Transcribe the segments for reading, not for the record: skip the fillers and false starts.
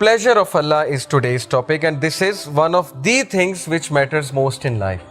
Pleasure of Allah is today's topic, and this is one of the things which matters most in life.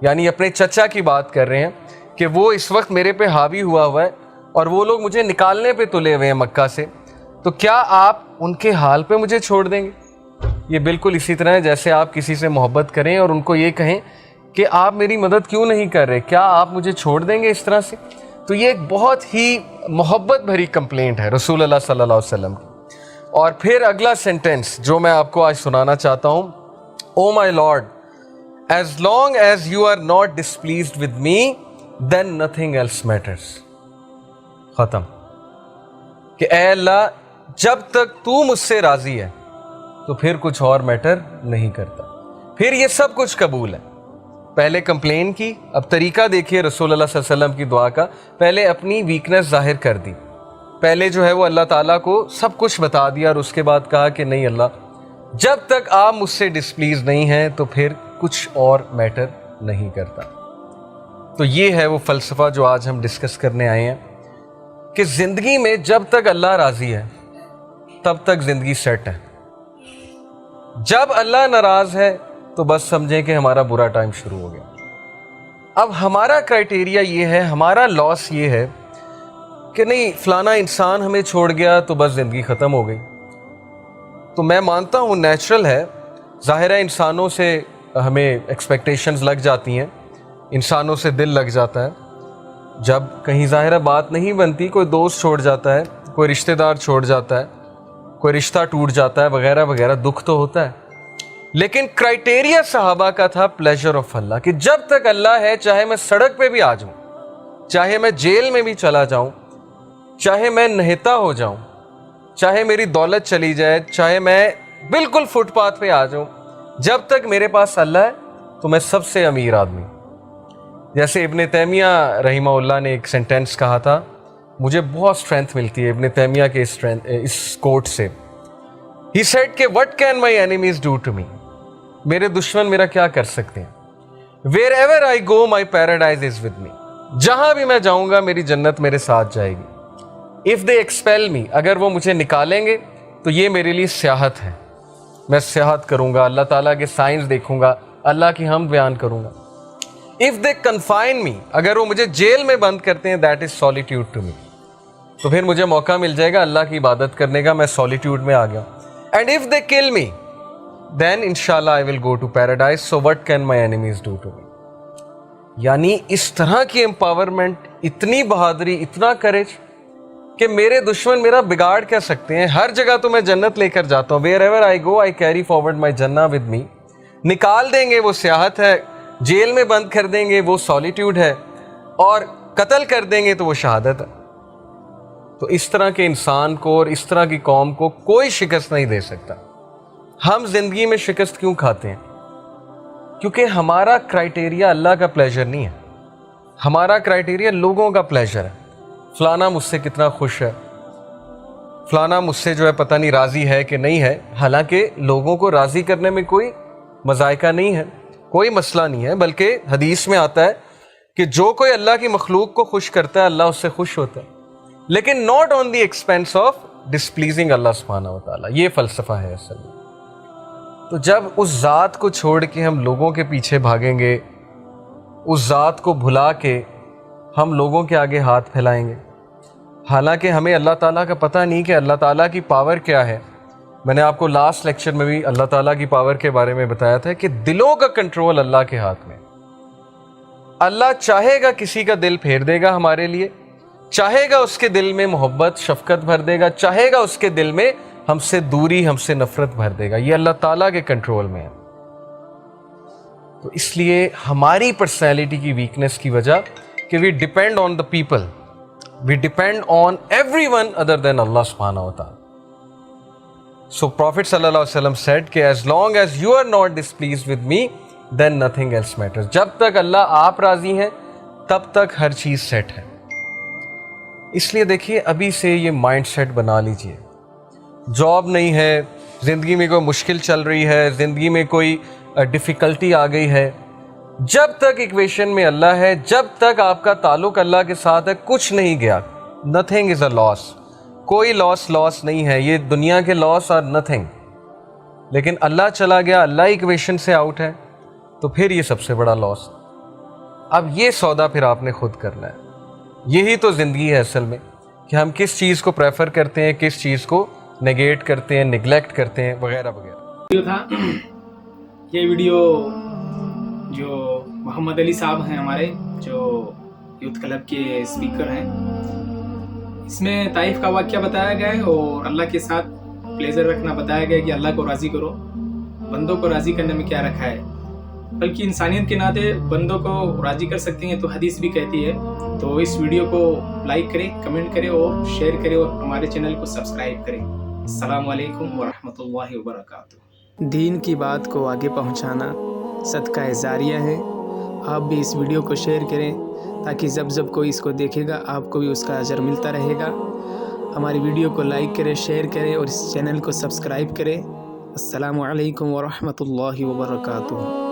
یعنی اپنے چچا کی بات کر رہے ہیں کہ وہ اس وقت میرے پہ حاوی ہوا ہے اور وہ لوگ مجھے نکالنے پہ تلے ہوئے ہیں مکہ سے، تو کیا آپ ان کے حال پہ مجھے چھوڑ دیں گے؟ یہ بالکل اسی طرح ہے جیسے آپ کسی سے محبت کریں اور ان کو یہ کہیں کہ آپ میری مدد کیوں نہیں کر رہے، کیا آپ مجھے چھوڑ دیں گے اس طرح سے؟ تو یہ ایک بہت ہی محبت بھری کمپلینٹ ہے رسول اللہ صلی اللہ علیہ وسلم کی۔ اور پھر اگلا سینٹنس جو میں آپ کو آج سنانا چاہتا ہوں، O my lord, as long as you are not displeased with me then nothing else matters. ختم، کہ اے اللہ جب تک تو مجھ سے راضی ہے تو پھر کچھ اور میٹر نہیں کرتا، پھر یہ سب کچھ قبول ہے۔ پہلے کمپلین کی، اب طریقہ دیکھیے رسول اللہ صلی اللہ علیہ وسلم کی دعا کا، پہلے اپنی ویکنس ظاہر کر دی، پہلے جو ہے وہ اللہ تعالیٰ کو سب کچھ بتا دیا اور اس کے بعد کہا کہ نہیں اللہ، جب تک آپ مجھ سے ڈسپلیز نہیں ہیں تو پھر کچھ اور میٹر نہیں کرتا۔ تو یہ ہے وہ فلسفہ جو آج ہم ڈسکس کرنے آئے ہیں کہ زندگی میں جب تک اللہ راضی ہے تب تک زندگی سیٹ ہے، جب اللہ ناراض ہے تو بس سمجھیں کہ ہمارا برا ٹائم شروع ہو گیا۔ اب ہمارا کرائٹیریا یہ ہے، ہمارا لاس یہ ہے کہ نہیں فلانا انسان ہمیں چھوڑ گیا تو بس زندگی ختم ہو گئی۔ تو میں مانتا ہوں نیچرل ہے، ظاہر ہے انسانوں سے ہمیں ایکسپیکٹیشنز لگ جاتی ہیں، انسانوں سے دل لگ جاتا ہے، جب کہیں ظاہر بات نہیں بنتی، کوئی دوست چھوڑ جاتا ہے، کوئی رشتہ دار چھوڑ جاتا ہے، کوئی رشتہ ٹوٹ جاتا ہے وغیرہ وغیرہ، دکھ تو ہوتا ہے۔ لیکن کرائٹیریا صحابہ کا تھا پلیجر آف اللہ، کہ جب تک اللہ ہے چاہے میں سڑک پہ بھی آ جاؤں، چاہے میں جیل میں بھی چلا جاؤں، چاہے میں نہتا ہو جاؤں، چاہے میری دولت چلی جائے، چاہے میں بالکل فٹ پاتھ پہ آ جاؤں، جب تک میرے پاس اللہ ہے تو میں سب سے امیر آدمی۔ جیسے ابن تیمیہ رحمہ اللہ نے ایک سینٹینس کہا تھا، مجھے بہت اسٹرینتھ ملتی ہے ابن تیمیہ کے اس کوٹ سے۔ He said کہ what can my enemies do to me؟ میرے دشمن میرا کیا کر سکتے ہیں؟ Wherever I go my paradise is with me۔ جہاں بھی میں جاؤں گا میری جنت میرے ساتھ جائے گی۔ If they expel me، اگر وہ مجھے نکالیں گے تو یہ میرے لیے سیاحت ہے، میں سیاحت کروں گا، اللہ تعالیٰ کے سائنس دیکھوں گا، اللہ کی حمد بیان کروں گا۔ If they confine me، اگر وہ مجھے جیل میں بند کرتے ہیں، that is solitude to me، تو پھر مجھے موقع مل جائے گا اللہ کی عبادت کرنے کا، میں سولیٹیوڈ میں آ گیا۔ And if they kill me then inshallah I will go to paradise, so what can my enemies do to me؟ یعنی اس طرح کی امپاورمنٹ، اتنی بہادری، اتنا کریج کہ میرے دشمن میرا بگاڑ کیا سکتے ہیں، ہر جگہ تو میں جنت لے کر جاتا ہوں۔ wherever I go I carry forward my jannah with me۔ نکال دیں گے وہ سیاحت ہے، جیل میں بند کر دیں گے وہ سولیٹیوڈ ہے، اور قتل کر دیں گے تو وہ شہادت ہے۔ تو اس طرح کے انسان کو اور اس طرح کی قوم کو کوئی شکست نہیں دے سکتا۔ ہم زندگی میں شکست کیوں کھاتے ہیں؟ کیونکہ ہمارا کرائٹیریا اللہ کا پلیجر نہیں ہے، ہمارا کرائٹیریا لوگوں کا پلیجر ہے۔ فلانا مجھ سے کتنا خوش ہے، فلانا مجھ سے جو ہے پتہ نہیں راضی ہے کہ نہیں ہے، حالانکہ لوگوں کو راضی کرنے میں کوئی مذائقہ نہیں ہے، کوئی مسئلہ نہیں ہے، بلکہ حدیث میں آتا ہے کہ جو کوئی اللہ کی مخلوق کو خوش کرتا ہے اللہ اس سے خوش ہوتا ہے، لیکن not on the expense of displeasing اللہ سبحانہ و تعالیٰ۔ یہ فلسفہ ہے اصل میں۔ تو جب اس ذات کو چھوڑ کے ہم لوگوں کے پیچھے بھاگیں گے، اس ذات کو بھلا کے ہم لوگوں کے آگے ہاتھ پھیلائیں گے، حالانکہ ہمیں اللہ تعالیٰ کا پتہ نہیں کہ اللہ تعالیٰ کی پاور کیا ہے۔ میں نے آپ کو لاسٹ لیکچر میں بھی اللہ تعالیٰ کی پاور کے بارے میں بتایا تھا کہ دلوں کا کنٹرول اللہ کے ہاتھ میں۔ اللہ چاہے گا کسی کا دل پھیر دے گا ہمارے لیے، چاہے گا اس کے دل میں محبت شفقت بھر دے گا، چاہے گا اس کے دل میں ہم سے دوری ہم سے نفرت بھر دے گا۔ یہ اللہ تعالیٰ کے کنٹرول میں ہے۔ تو اس لیے ہماری پرسنالٹی کی ویکنس کی وجہ کہ we depend on the people, we depend on every one other than اللہ سبحانہ و تعالیٰ۔ So Prophet صلی اللہ علیہ وسلم said کہ as long as you are not displeased with me then nothing else matters۔ جب تک اللہ آپ راضی ہیں تب تک ہر چیز سیٹ ہے۔ اس لیے دیکھیے ابھی سے یہ مائنڈ سیٹ بنا لیجئے، جاب نہیں ہے، زندگی میں کوئی مشکل چل رہی ہے، زندگی میں کوئی ڈیفیکلٹی آ گئی ہے، جب تک ایکویشن میں اللہ ہے، جب تک آپ کا تعلق اللہ کے ساتھ ہے، کچھ نہیں گیا۔ nothing is a loss، کوئی لاس نہیں ہے، یہ دنیا کے لاس اور نتھنگ۔ لیکن اللہ چلا گیا، اللہ ایکویشن سے آؤٹ ہے، تو پھر یہ سب سے بڑا لاس۔ اب یہ سودا پھر آپ نے خود کرنا ہے. یہی تو زندگی ہے اصل میں، کہ ہم کس چیز کو پریفر کرتے ہیں، کس چیز کو نگیٹ کرتے ہیں، نگلیکٹ کرتے ہیں، وغیرہ وغیرہ. ویڈیو تھا یہ ویڈیو جو محمد علی صاحب ہیں ہمارے، جو یوتھ کلب کے اسپیکر ہیں، اس میں طائف کا واقعہ بتایا گیا ہے اور اللہ کے ساتھ پلیزر رکھنا بتایا گیا کہ اللہ کو راضی کرو. بندوں کو راضی کرنے میں کیا رکھا ہے، بلکہ انسانیت کے ناطے بندوں کو راضی کر سکتے ہیں تو حدیث بھی کہتی ہے. تو اس ویڈیو کو لائک کریں، کمنٹ کریں اور شیئر کریں اور ہمارے چینل کو سبسکرائب کریں. السلام علیکم ورحمۃ اللہ وبرکاتہ. دین کی بات کو آگے پہنچانا صدقہ جاریہ ہے. آپ بھی اس ویڈیو کو شیئر کریں تاکہ جب کوئی اس کو دیکھے گا آپ کو بھی اس کا اجر ملتا رہے گا. ہماری ویڈیو کو لائک کریں، شیئر کریں اور اس چینل کو سبسکرائب کریں. السلام علیکم ورحمۃ اللہ وبرکاتہ.